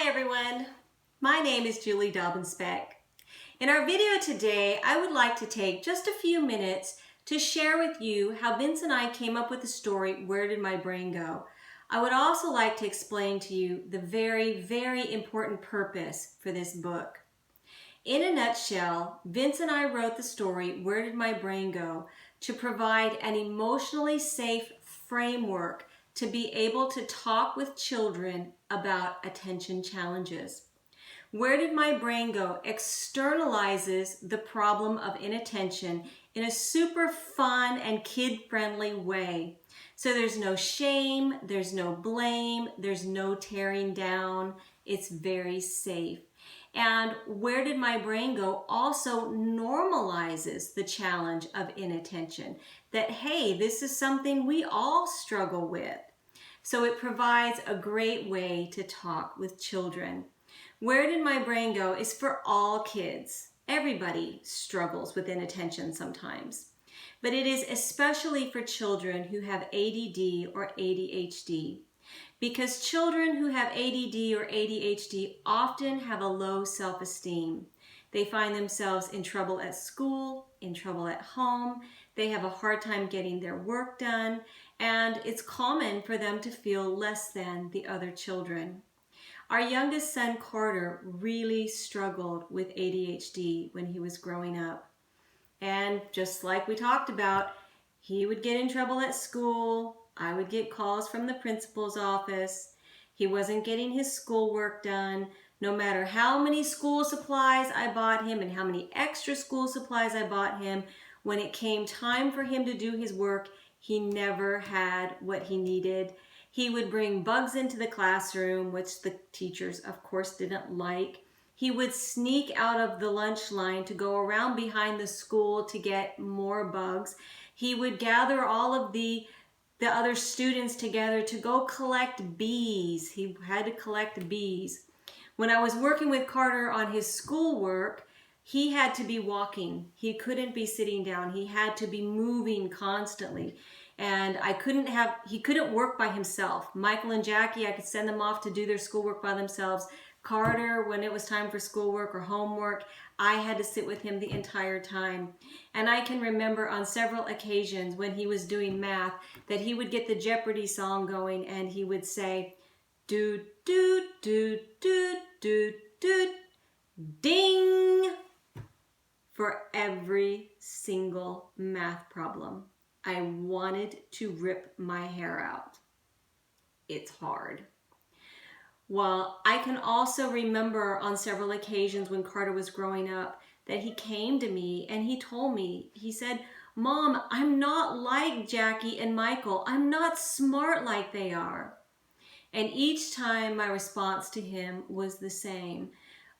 Hi everyone, my name is Julie Daubenspeck. In our video today, I would like to take just a few minutes to share with you how Vince and I came up with the story, Where Did My Brain Go? I would also like to explain to you the very, very important purpose for this book. In a nutshell, Vince and I wrote the story, Where Did My Brain Go? To provide an emotionally safe framework to be able to talk with children about attention challenges. Where Did My Brain Go? Externalizes the problem of inattention in a super fun and kid-friendly way. So there's no shame, there's no blame, there's no tearing down. It's very safe. And Where Did My Brain Go? Also normalizes the challenge of inattention. That, hey, this is something we all struggle with. So it provides a great way to talk with children. Where Did My Brain Go? Is for all kids. Everybody struggles with inattention sometimes. But it is especially for children who have ADD or ADHD. Because children who have ADD or ADHD often have a low self-esteem. They find themselves in trouble at school, in trouble at home. They have a hard time getting their work done, and it's common for them to feel less than the other children. Our youngest son, Carter, really struggled with ADHD when he was growing up. And just like we talked about, he would get in trouble at school. I would get calls from the principal's office. He wasn't getting his schoolwork done. No matter how many school supplies I bought him and how many extra school supplies I bought him, when it came time for him to do his work, he never had what he needed. He would bring bugs into the classroom, which the teachers, of course, didn't like. He would sneak out of the lunch line to go around behind the school to get more bugs. He would gather all of the other students together to go collect bees. He had to collect bees. When I was working with Carter on his schoolwork, he had to be walking. He couldn't be sitting down. He had to be moving constantly. And he couldn't work by himself. Michael and Jackie, I could send them off to do their schoolwork by themselves. Carter, when it was time for schoolwork or homework, I had to sit with him the entire time. And I can remember on several occasions when he was doing math that he would get the Jeopardy song going and he would say, do, do, do, do, do, do, ding, for every single math problem. I wanted to rip my hair out. It's hard. Well, I can also remember on several occasions when Carter was growing up that he came to me and he told me, he said, Mom, I'm not like Jackie and Michael. I'm not smart like they are. And each time my response to him was the same.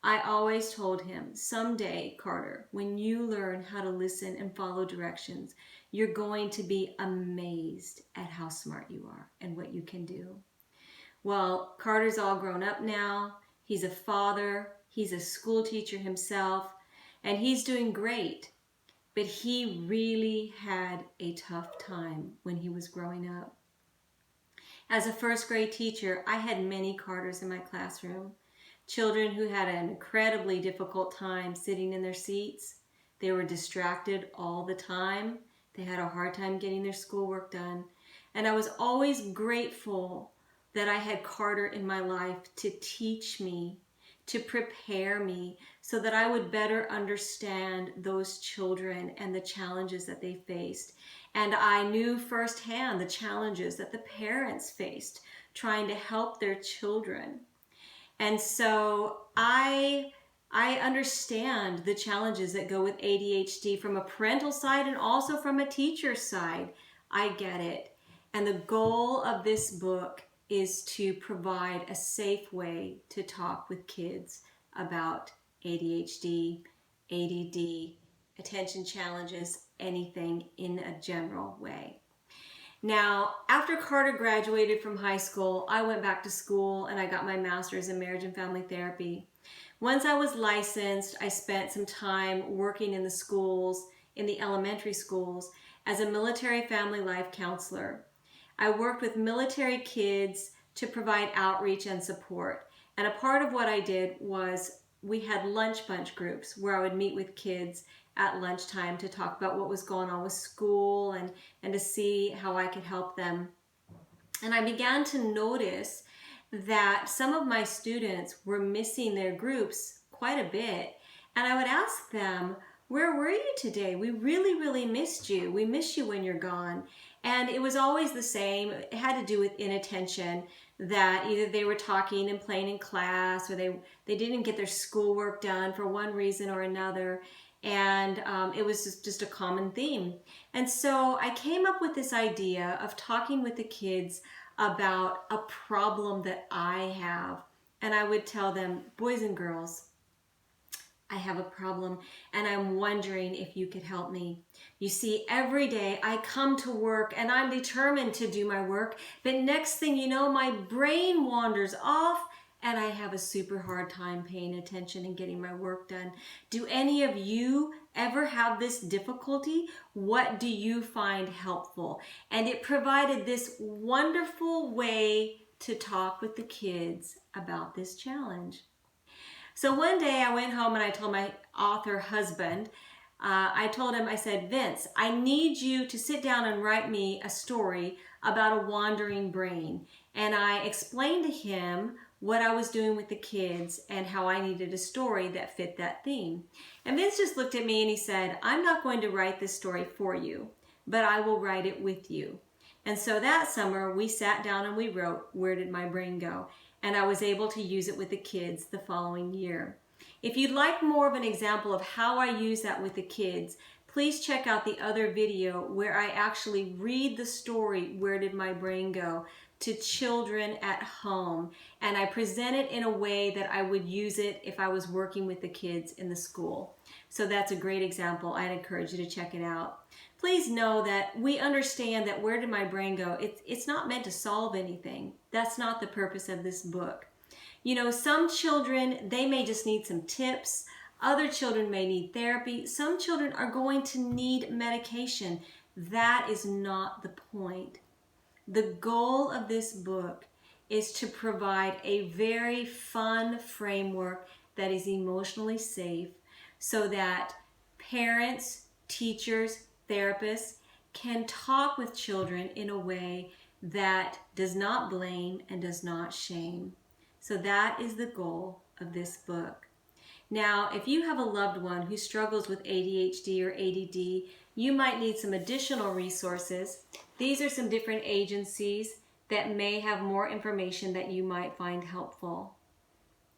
I always told him, someday, Carter, when you learn how to listen and follow directions, you're going to be amazed at how smart you are and what you can do. Well, Carter's all grown up now. He's a father. He's a school teacher himself, and he's doing great. But he really had a tough time when he was growing up. As a first grade teacher, I had many Carters in my classroom. Children who had an incredibly difficult time sitting in their seats. They were distracted all the time. They had a hard time getting their schoolwork done. And I was always grateful that I had Carter in my life to teach me, to prepare me, so that I would better understand those children and the challenges that they faced. And I knew firsthand the challenges that the parents faced trying to help their children. And so I understand the challenges that go with ADHD from a parental side and also from a teacher's side. I get it. And the goal of this book is to provide a safe way to talk with kids about ADHD, ADD, attention challenges, anything in a general way. Now, after Carter graduated from high school, I went back to school and I got my master's in marriage and family therapy. Once I was licensed, I spent some time working in the schools, in the elementary schools, as a military family life counselor. I worked with military kids to provide outreach and support. And a part of what I did was we had lunch bunch groups where I would meet with kids at lunchtime to talk about what was going on with school and to see how I could help them. And I began to notice that some of my students were missing their groups quite a bit. And I would ask them, where were you today? We really, really missed you. We miss you when you're gone. And it was always the same. It had to do with inattention, that either they were talking and playing in class, or they didn't get their schoolwork done for one reason or another. And it was just a common theme. And so I came up with this idea of talking with the kids about a problem that I have. And I would tell them, boys and girls, I have a problem and I'm wondering if you could help me. You see, every day I come to work and I'm determined to do my work, but next thing you know, my brain wanders off and I have a super hard time paying attention and getting my work done. Do any of you ever have this difficulty? What do you find helpful? And it provided this wonderful way to talk with the kids about this challenge. So one day I went home and I told my author husband, I told him, I said, Vince, I need you to sit down and write me a story about a wandering brain. And I explained to him what I was doing with the kids and how I needed a story that fit that theme. And Vince just looked at me and he said, I'm not going to write this story for you, but I will write it with you. And so that summer we sat down and we wrote, Where Did My Brain Go? And I was able to use it with the kids the following year. If you'd like more of an example of how I use that with the kids, please check out the other video where I actually read the story, Where Did My Brain Go?, to children at home. And I present it in a way that I would use it if I was working with the kids in the school. So that's a great example. I'd encourage you to check it out. Please know that we understand that Where Did My Brain Go? It's not meant to solve anything. That's not the purpose of this book. You know, some children, they may just need some tips. Other children may need therapy. Some children are going to need medication. That is not the point. The goal of this book is to provide a very fun framework that is emotionally safe so that parents, teachers, therapists can talk with children in a way that does not blame and does not shame. So that is the goal of this book. Now, if you have a loved one who struggles with ADHD or ADD, you might need some additional resources. These are some different agencies that may have more information that you might find helpful.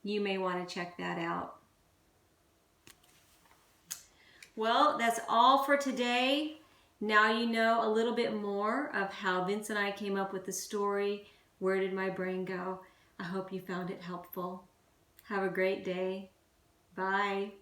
You may want to check that out. Well, that's all for today. Now you know a little bit more of how Vince and I came up with the story, Where Did My Brain Go? I hope you found it helpful. Have a great day. Bye.